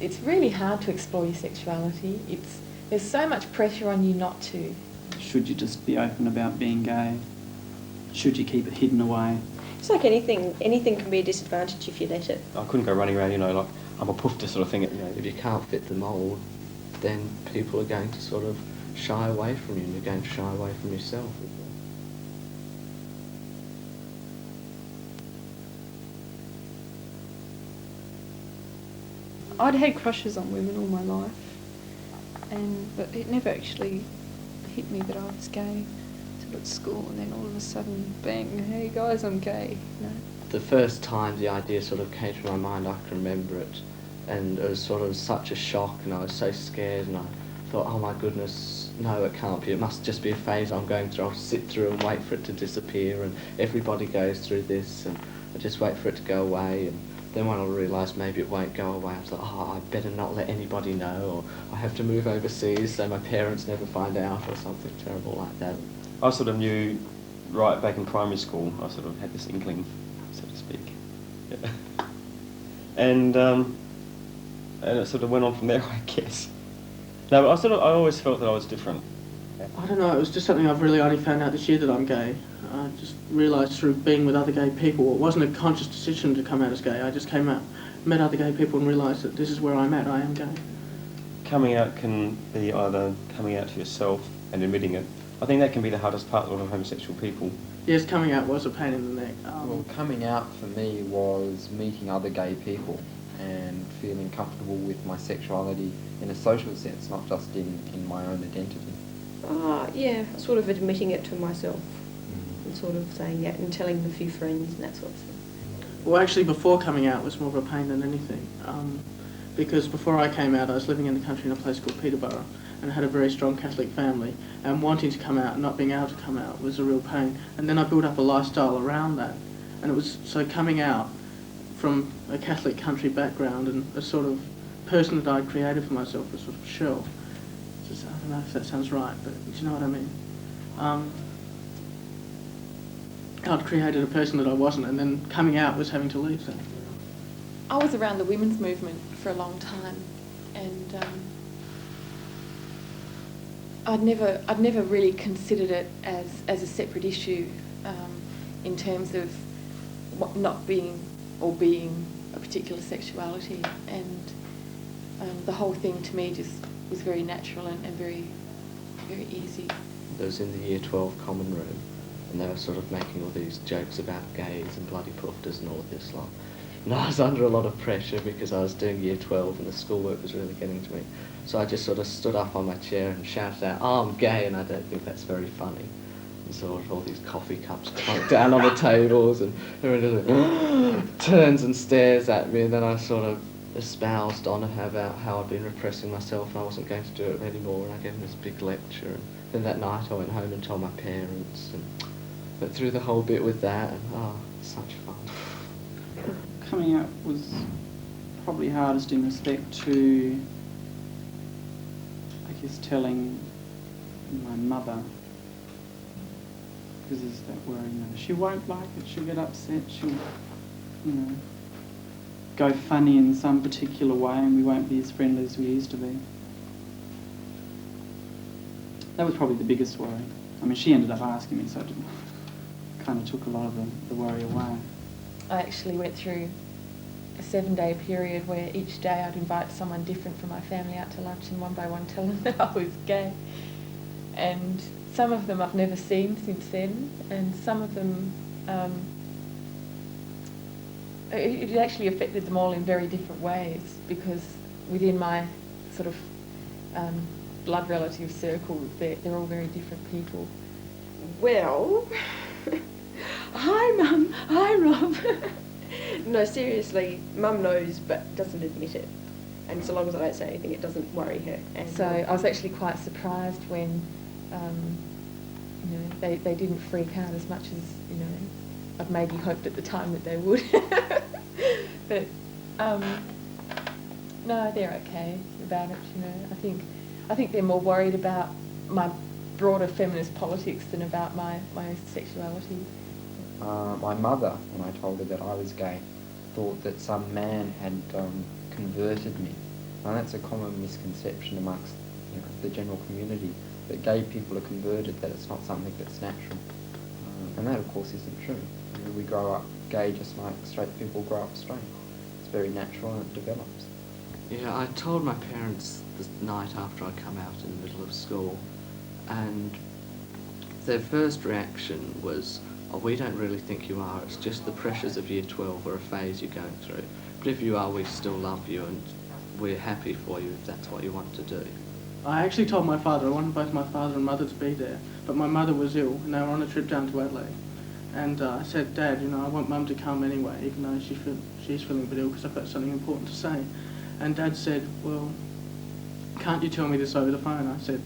it's really hard to explore your sexuality. There's so much pressure on you not to. Should you just be open about being gay? Should you keep it hidden away? It's like anything can be a disadvantage if you let it. I couldn't go running around, like, I'm a poofter sort of thing. If you can't fit the mould, then people are going to sort of shy away from you, and you're going to shy away from yourself as well. I'd had crushes on women all my life, but it never actually hit me that I was gay till at school, and then all of a sudden, bang, hey guys, I'm gay. The first time the idea sort of came to my mind, I can remember it, and it was sort of such a shock, and I was so scared, and I thought, oh my goodness, no, it can't be, it must just be a phase I'm going through. I'll sit through and wait for it to disappear, and everybody goes through this, and I just wait for it to go away. And then when I realised maybe it won't go away, I was like, oh, I better not let anybody know, or I have to move overseas so my parents never find out, or something terrible like that. I sort of knew right back in primary school, I sort of had this inkling, so to speak. Yeah. And it sort of went on from there, I guess. No, but I always felt that I was different. I don't know, it was just something I've really only found out this year that I'm gay. I just realised through being with other gay people, it wasn't a conscious decision to come out as gay. I just came out, met other gay people and realised that this is where I'm at, I am gay. Coming out can be either coming out to yourself and admitting it. I think that can be the hardest part of homosexual people. Yes, coming out was a pain in the neck. Well, coming out for me was meeting other gay people and feeling comfortable with my sexuality in a social sense, not just in my own identity. Yeah, sort of admitting it to myself and sort of saying, yeah, and telling a few friends and that sort of thing. Well, actually, before coming out was more of a pain than anything. Because before I came out, I was living in the country in a place called Peterborough, and I had a very strong Catholic family, and wanting to come out and not being able to come out was a real pain. And then I built up a lifestyle around that, and it was so coming out from a Catholic country background and a sort of person that I'd created for myself, a sort of shell. Just, I don't know if that sounds right, but do you know what I mean? I'd created a person that I wasn't, and then coming out was having to leave that. I was around the women's movement for a long time, and I'd never really considered it as a separate issue in terms of not being or being a particular sexuality, and the whole thing to me just was very natural and very, very easy. It was in the Year 12 common room, and they were sort of making all these jokes about gays and bloody poofters and all of this lot. And I was under a lot of pressure because I was doing Year 12 and the schoolwork was really getting to me. So I just sort of stood up on my chair and shouted out, oh, I'm gay, and I don't think that's very funny. And sort of all these coffee cups clunked down on the tables, and everyone just turns and stares at me, and then I sort of espoused on about how I'd been repressing myself and I wasn't going to do it anymore, and I gave them this big lecture. And then that night I went home and told my parents, and went through the whole bit with that, and such fun. Coming out was probably hardest in respect to, I guess, telling my mother, because there's that worry, she won't like it, she'll get upset, she'll, go funny in some particular way, and we won't be as friendly as we used to be. That was probably the biggest worry. I mean, she ended up asking me, so it kind of took a lot of the worry away. I actually went through a 7-day period where each day I'd invite someone different from my family out to lunch, and one by one tell them that I was gay. And some of them I've never seen since then, and some of them, it actually affected them all in very different ways, because within my sort of blood relative circle, they're all very different people. Well, hi Mum, hi Rob. No, seriously, Mum knows but doesn't admit it. And so long as I don't say anything, it doesn't worry her. And so I was actually quite surprised when they didn't freak out as much as I'd maybe hoped at the time that they would. But no, they're okay about it. I think they're more worried about my broader feminist politics than about my sexuality. My mother, when I told her that I was gay, thought that some man had converted me And that's a common misconception amongst the general community, that gay people are converted, that it's not something that's natural. And that, of course, isn't true. We grow up gay just like straight people grow up straight. It's very natural and it develops. Yeah, I told my parents the night after I come out in the middle of school, and their first reaction was, "Oh, we don't really think you are, it's just the pressures of year 12 or a phase you're going through. But if you are, we still love you and we're happy for you if that's what you want to do." I actually told my father, I wanted both my father and mother to be there, but my mother was ill and they were on a trip down to Adelaide. And I said, "Dad, I want Mum to come anyway, even though she's feeling a bit ill because I've got something important to say." And Dad said, "Well, can't you tell me this over the phone?" I said,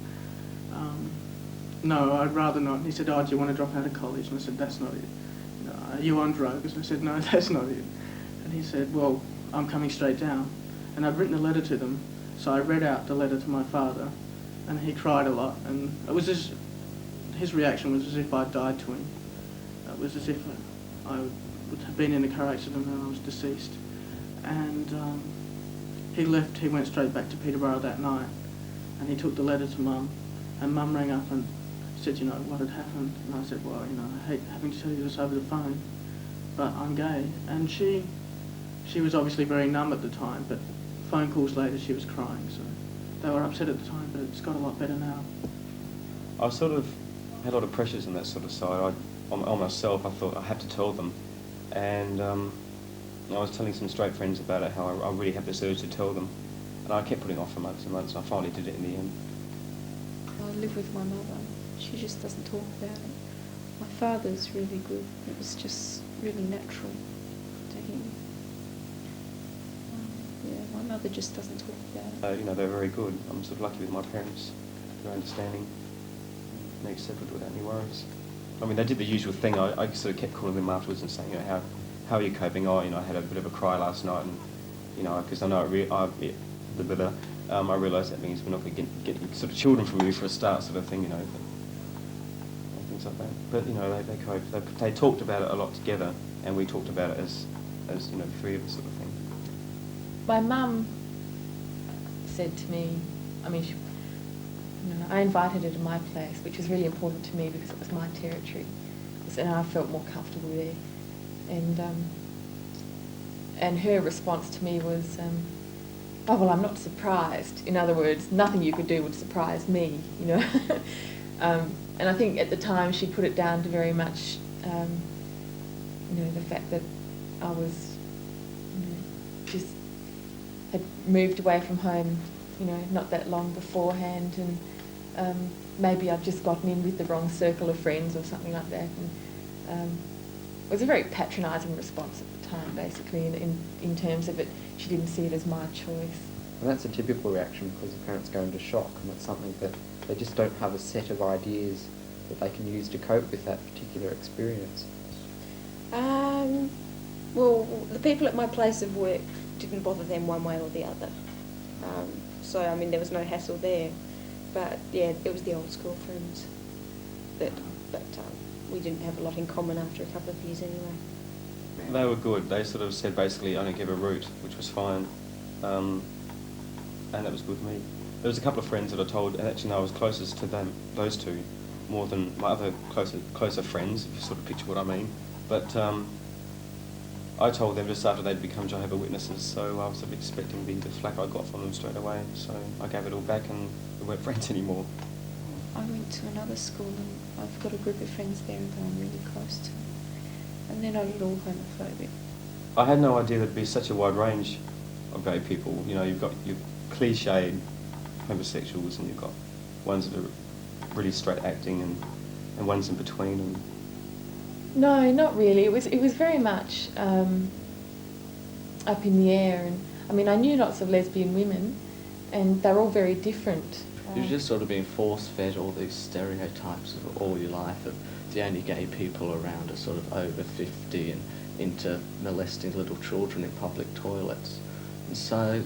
"No, I'd rather not." And he said, "Oh, do you want to drop out of college?" And I said, "That's not it." "Are you on drugs?" And I said, "No, that's not it." And he said, "Well, I'm coming straight down." And I'd written a letter to them, so I read out the letter to my father, and he cried a lot. And it was just, his reaction was as if I'd died to him. It was as if I would have been in a car accident and I was deceased. And he left, he went straight back to Peterborough that night, and he took the letter to Mum, and Mum rang up and said, what had happened. And I said, "Well, I hate having to tell you this over the phone, but I'm gay." And she was obviously very numb at the time, but phone calls later she was crying, so they were upset at the time, but it's got a lot better now. I sort of had a lot of pressures on that sort of side. On myself, I thought I had to tell them, and I was telling some straight friends about it, how I really had this urge to tell them, and I kept putting it off for months and months, and I finally did it in the end. I live with my mother. She just doesn't talk about it. My father's really good. It was just really natural to him. Yeah, my mother just doesn't talk about it. They're very good. I'm sort of lucky with my parents. They're understanding. They accepted without any worries. I mean, they did the usual thing. I sort of kept calling them afterwards and saying, how are you coping? I had a bit of a cry last night, and because I know I realised that means we're not going to get sort of children from you for a start, sort of thing, and things like that. But they coped. They talked about it a lot together, and we talked about it as the three of us, sort of thing. My mum said to me, I invited her to my place, which was really important to me because it was my territory, and I felt more comfortable there. And her response to me was, "Oh, well, I'm not surprised." In other words, nothing you could do would surprise me, And I think at the time she put it down to very much, the fact that I was, just had moved away from home, not that long beforehand, and maybe I'd just gotten in with the wrong circle of friends or something like that. And it was a very patronising response at the time, basically, in terms of it. She didn't see it as my choice. And that's a typical reaction because the parents go into shock, and it's something that they just don't have a set of ideas that they can use to cope with that particular experience. Well, the people at my place of work didn't bother them one way or the other. So, there was no hassle there. But, yeah, it was the old school friends. But we didn't have a lot in common after a couple of years anyway. They were good. They sort of said basically, "I don't give a root," which was fine. And that was good with me. There was a couple of friends that I told, and actually I was closest to those two, more than my other closer friends, if you sort of picture what I mean. But I told them just after they'd become Jehovah's Witnesses, so I was sort of expecting the flack I got from them straight away. So I gave it all back, and we weren't friends anymore. I went to another school, and I've got a group of friends there that I'm really close to, and they're not at all homophobic. I had no idea there'd be such a wide range of gay people. You've got your cliched homosexuals, and you've got ones that are really straight acting, and ones in between. And No, not really. It was very much up in the air, and I knew lots of lesbian women, and they're all very different. You've just sort of been force-fed all these stereotypes of all your life of the only gay people around are sort of over 50 and into molesting little children in public toilets. And so,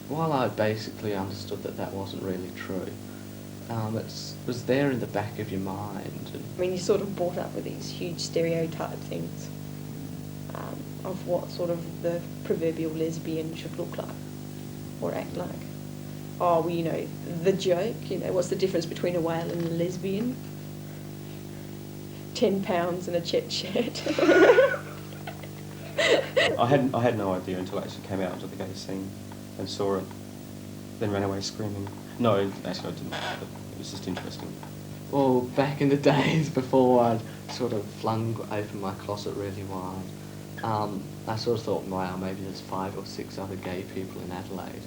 while I basically understood that wasn't really true, it was there in the back of your mind. You're sort of brought up with these huge stereotype things of what sort of the proverbial lesbian should look like. or act like. Oh, well, you know, the joke, you know, what's the difference between a whale and a lesbian? 10 pounds and a chet shirt. I had no idea until I actually came out onto the gay scene and saw it, then ran away screaming. No, actually I didn't, but it was just interesting. Well, back in the days before I'd sort of flung open my closet really wide, I sort of thought, wow, maybe there's 5 or 6 other gay people in Adelaide.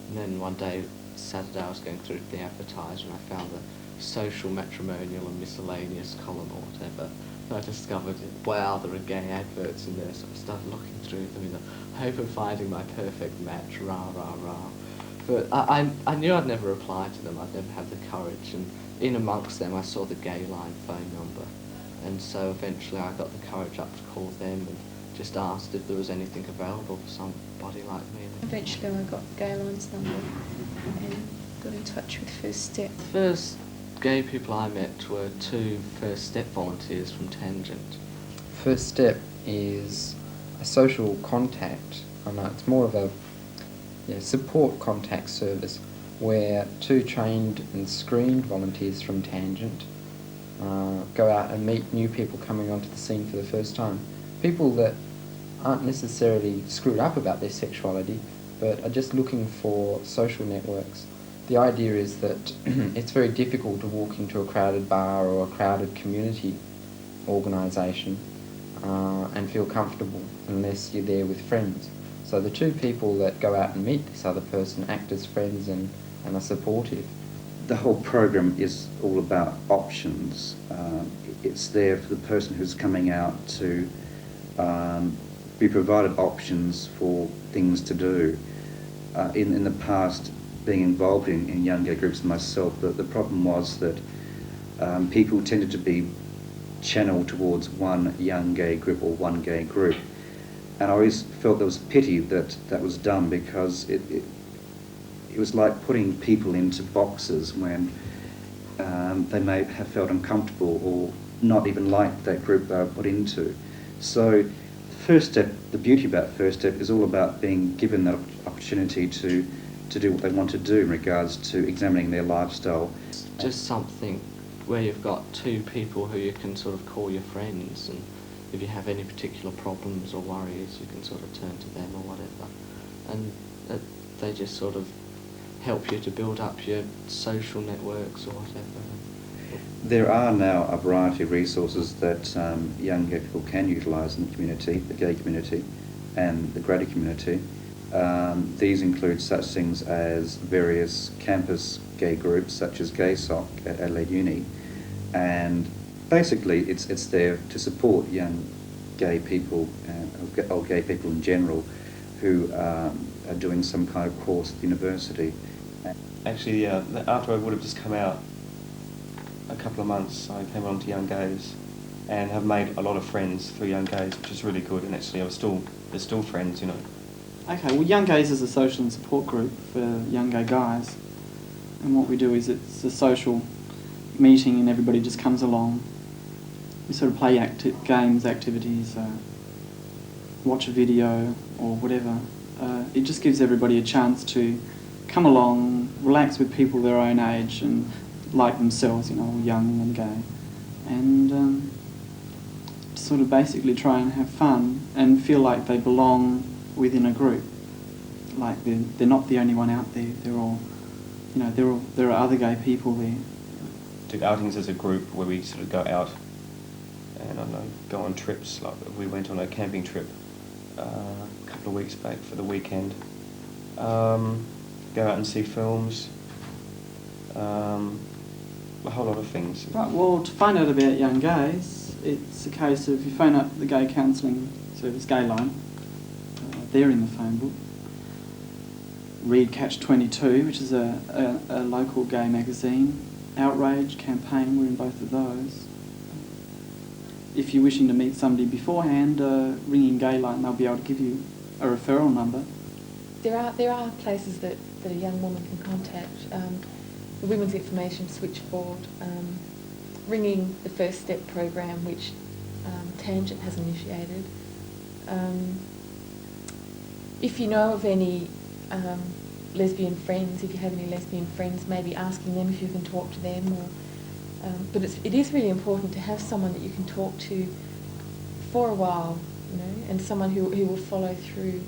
And then one day, Saturday, I was going through the advertiser and I found the social, matrimonial and miscellaneous column or whatever. And I discovered, wow, there are gay adverts in there, so I started looking through them in the hope of finding my perfect match, rah, rah, rah. But I knew I'd never reply to them, I'd never have the courage, and in amongst them I saw the gay line phone number. And so eventually I got the courage up to call them and just asked if there was anything available for somebody like me. Eventually I got Gay Line's number and got in touch with First Step. The first gay people I met were 2 First Step volunteers from Tangent. First Step is a social contact, it's more of a support contact service where 2 trained and screened volunteers from Tangent go out and meet new people coming onto the scene for the first time. People that aren't necessarily screwed up about their sexuality, but are just looking for social networks. The idea is that it's very difficult to walk into a crowded bar or a crowded community organisation and feel comfortable unless you're there with friends. So the 2 people that go out and meet this other person act as friends and are supportive. The whole program is all about options. It's there for the person who's coming out to be provided options for things to do. In the past, being involved in young gay groups myself, the problem was that people tended to be channeled towards one young gay group or one gay group. And I always felt there was pity that that was done, because it was like putting people into boxes when they may have felt uncomfortable or not even like that group they were put into. So First Step, the beauty about First Step is all about being given that opportunity to do what they want to do in regards to examining their lifestyle. Just something where you've got 2 people who you can sort of call your friends, and if you have any particular problems or worries, you can sort of turn to them or whatever. And they just sort of help you to build up your social networks or whatever. There are now a variety of resources that young gay people can utilise in the community, the gay community and the greater community. These include such things as various campus gay groups such as GaySoc at Adelaide Uni, and basically it's there to support young gay people or gay people in general who are doing some kind of course at the university. Actually, after I would have just come out a couple of months, I came on to Young Gays and have made a lot of friends through Young Gays, which is really good, and actually they're still friends, you know. Okay, well, Young Gays is a social and support group for young gay guys, and what we do is it's a social meeting and everybody just comes along. We sort of play games, activities, watch a video or whatever. It just gives everybody a chance to come along, relax with people their own age and like themselves, you know, young and gay, and sort of basically try and have fun and feel like they belong within a group. Like they're not the only one out there. They're all, you know, there are other gay people there. Do outings as a group where we sort of go out and I don't know, go on trips. Like we went on a camping trip a couple of weeks back for the weekend. Go out and see films. A whole lot of things. Right, well, to find out about Young Gays, it's a case of you phone up the gay counselling service, Gay Line. They're in the phone book. Read Catch 22, which is a local gay magazine. Outrage Campaign, we're in both of those. If you're wishing to meet somebody beforehand, ringing Gay Line, they'll be able to give you a referral number. There are places that a young woman can contact. The Women's Information Switchboard, ringing the First Step program, which Tangent has initiated. If you know of any lesbian friends, if you have any lesbian friends, maybe asking them if you can talk to them. Or, but it is really important to have someone that you can talk to for a while, you know, and someone who will follow through.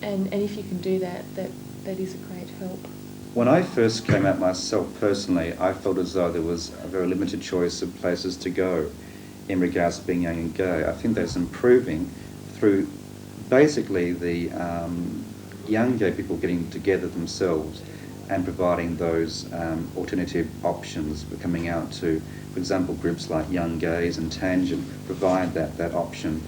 And if you can do that, that is a great help. When I first came out myself personally, I felt as though there was a very limited choice of places to go in regards to being young and gay. I think that's improving through basically the young gay people getting together themselves and providing those alternative options for coming out to, for example, groups like Young Gays and Tangent provide that option,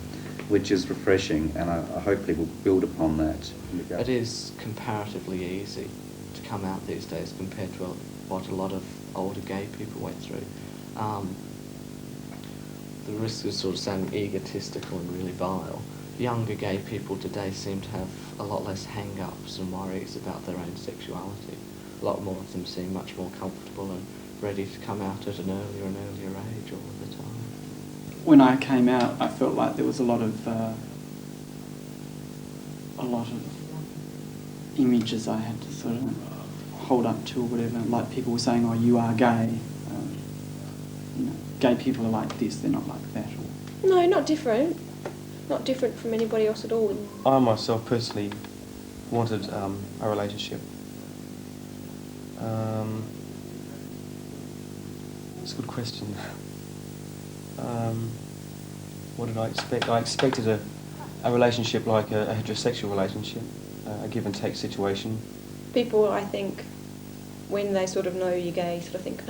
which is refreshing, and I hopefully will build upon that. It is comparatively easy to come out these days compared to what a lot of older gay people went through. The risk of sort of sounding egotistical and really vile. Younger gay people today seem to have a lot less hang-ups and worries about their own sexuality. A lot more of them seem much more comfortable and ready to come out at an earlier and earlier age all the time. When I came out, I felt like there was a lot of images I had to sort of hold up to or whatever. Like people were saying, "Oh, you are gay." You know, gay people are like this; they're not like that. Or No, not different. Not different from anybody else at all. I myself personally wanted a relationship. It's a good question. What did I expect? I expected a relationship like a heterosexual relationship, a give and take situation. People, I think, when they sort of know you're gay, sort of think,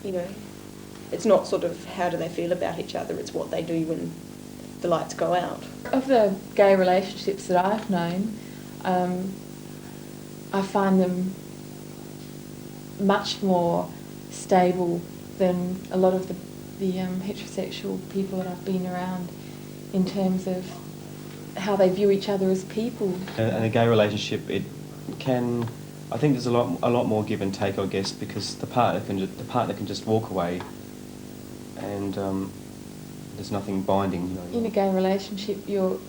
you know, it's not sort of how do they feel about each other, it's what they do when the lights go out. Of the gay relationships that I've known, I find them much more stable than a lot of the heterosexual people that I've been around in terms of how they view each other as people. And a gay relationship, it can, I think there's a lot more give and take, I guess, because the partner can just walk away, and there's nothing binding. You know. In a gay relationship, you're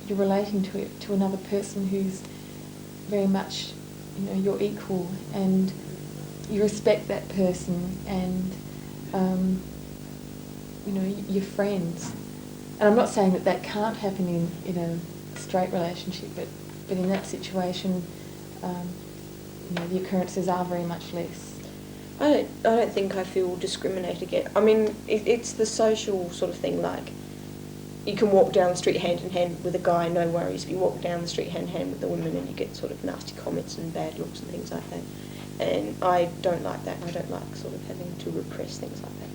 relating to another person who's very much, you know, your equal, and you respect that person, and you know, you're friends. And I'm not saying that can't happen in a straight relationship, but in that situation, you know, the occurrences are very much less. I don't think I feel discriminated against. I mean, it's the social sort of thing, like, you can walk down the street hand in hand with a guy, no worries. If you walk down the street hand in hand with a woman and you get sort of nasty comments and bad looks and things like that. And I don't like that. I don't like sort of having to repress things like that.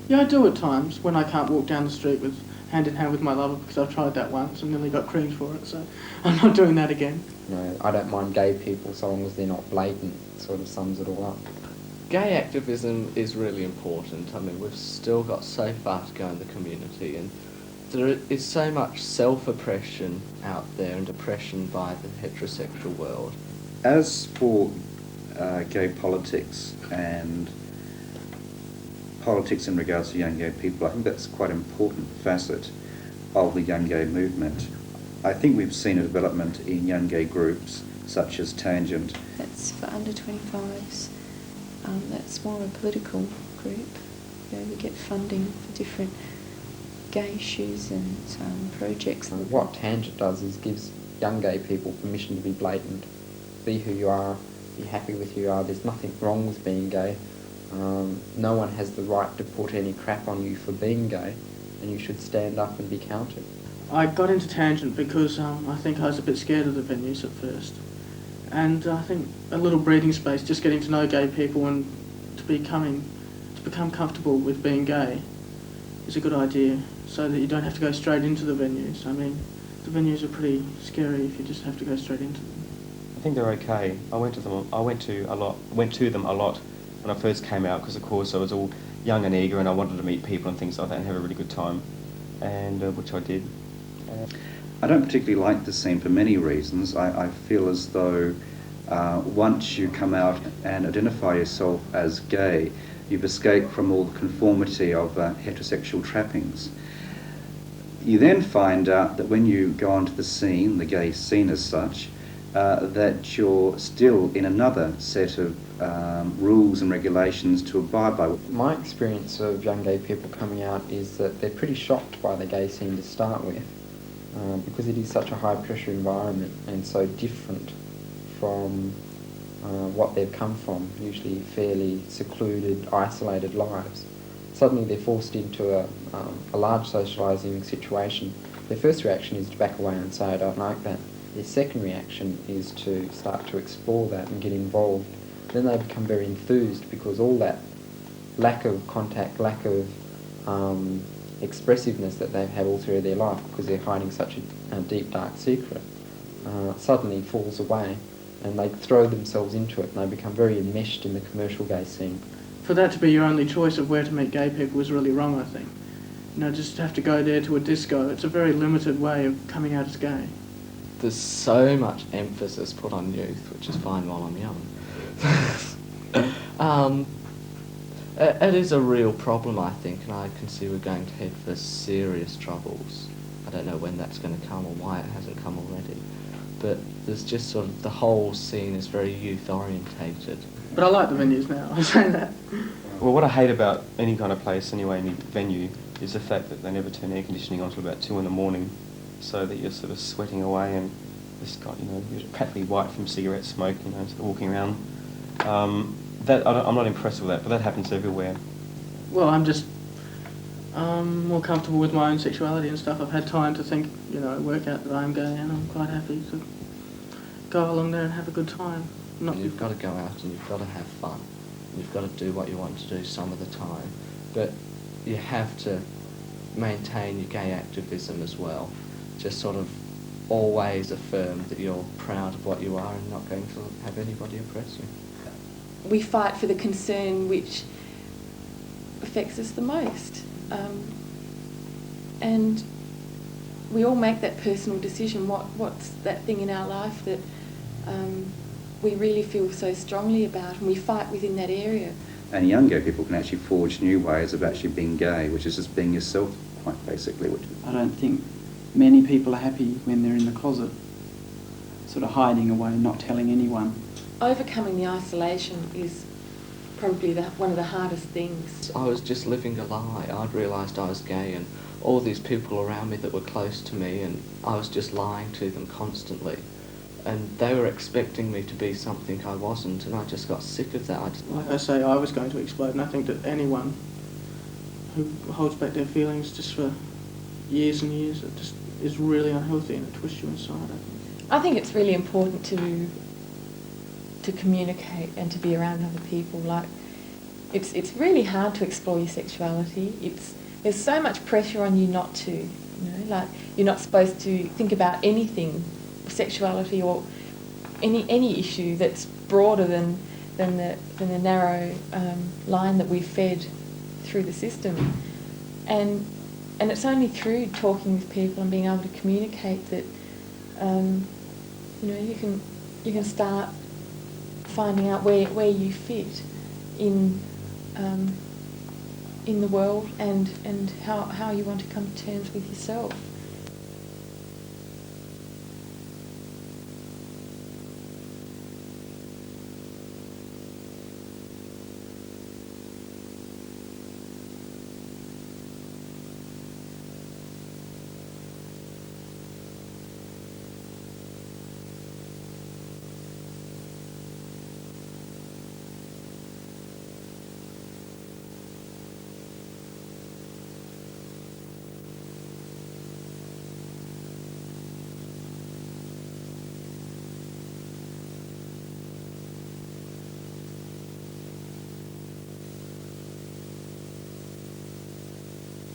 Yeah, I do at times when I can't walk down the street with hand in hand with my lover, because I've tried that once and nearly got creamed for it, so I'm not doing that again. No, I don't mind gay people so long as they're not blatant. It sort of sums it all up. Gay activism is really important. I mean, we've still got so far to go in the community, and there is so much self-oppression out there and oppression by the heterosexual world. As for gay politics and politics in regards to young gay people, I think that's quite an important facet of the young gay movement. I think we've seen a development in young gay groups such as Tangent. That's for under 25s. That's more a political group. You know, we get funding for different gay issues and projects. What Tangent does is gives young gay people permission to be blatant, be who you are, be happy with who you are. There's nothing wrong with being gay. No one has the right to put any crap on you for being gay, and you should stand up and be counted. I got into Tangent because I think I was a bit scared of the venues at first. And I think a little breathing space, just getting to know gay people and to become comfortable with being gay is a good idea, so that you don't have to go straight into the venues. I mean, the venues are pretty scary if you just have to go straight into them. I think they're okay. I went to them a lot when I first came out, because of course I was all young and eager and I wanted to meet people and things like that and have a really good time, and which I did. I don't particularly like the scene for many reasons. I feel as though once you come out and identify yourself as gay, you've escaped from all the conformity of heterosexual trappings. You then find out that when you go onto the scene, the gay scene as such, that you're still in another set of rules and regulations to abide by. My experience of young gay people coming out is that they're pretty shocked by the gay scene to start with, because it is such a high pressure environment and so different from what they've come from, usually fairly secluded, isolated lives. Suddenly they're forced into a large socialising situation. Their first reaction is to back away and say, I don't like that. Their second reaction is to start to explore that and get involved. Then they become very enthused because all that lack of contact, lack of expressiveness that they've had all through their life because they're hiding such a deep, dark secret, suddenly falls away, and they throw themselves into it and they become very enmeshed in the commercial gay scene. For that to be your only choice of where to meet gay people was really wrong, I think. You know, just to have to go there to a disco, it's a very limited way of coming out as gay. There's so much emphasis put on youth, which is fine while I'm young. It is a real problem, I think, and I can see we're going to head for serious troubles. I don't know when that's going to come or why it hasn't come already, but there's just sort of, the whole scene is very youth-orientated. But I like the venues now, I say that. Well, what I hate about any kind of place anyway, any venue, is the fact that they never turn air conditioning on until about 2 in the morning, so that you're sort of sweating away and just got, you're practically white from cigarette smoke, sort of walking around. I'm not impressed with that, but that happens everywhere. Well, I'm just more comfortable with my own sexuality and stuff. I've had time to think, work out that I'm gay, and I'm quite happy to go along there and have a good time. You've got to go out and you've got to have fun. You've got to do what you want to do some of the time, but you have to maintain your gay activism as well. Just sort of always affirm that you're proud of what you are and not going to have anybody oppress you. We fight for the concern which affects us the most. And we all make that personal decision, what's that thing in our life that we really feel so strongly about, and we fight within that area. And young gay people can actually forge new ways of actually being gay, which is just being yourself, quite basically. I don't think many people are happy when they're in the closet, sort of hiding away, not telling anyone. Overcoming the isolation is probably one of the hardest things. I was just living a lie. I'd realised I was gay and all these people around me that were close to me, and I was just lying to them constantly. And they were expecting me to be something I wasn't, and I just got sick of that. Like I say, I was going to explode, and I think that anyone who holds back their feelings just for years and years, it just is really unhealthy and it twists you inside, I think. I think it's really important to communicate and to be around other people. Like, it's really hard to explore your sexuality. There's so much pressure on you not to, like you're not supposed to think about anything, sexuality or any issue that's broader than the narrow line that we've fed through the system. And it's only through talking with people and being able to communicate that you can start finding out where you fit in the world and how you want to come to terms with yourself.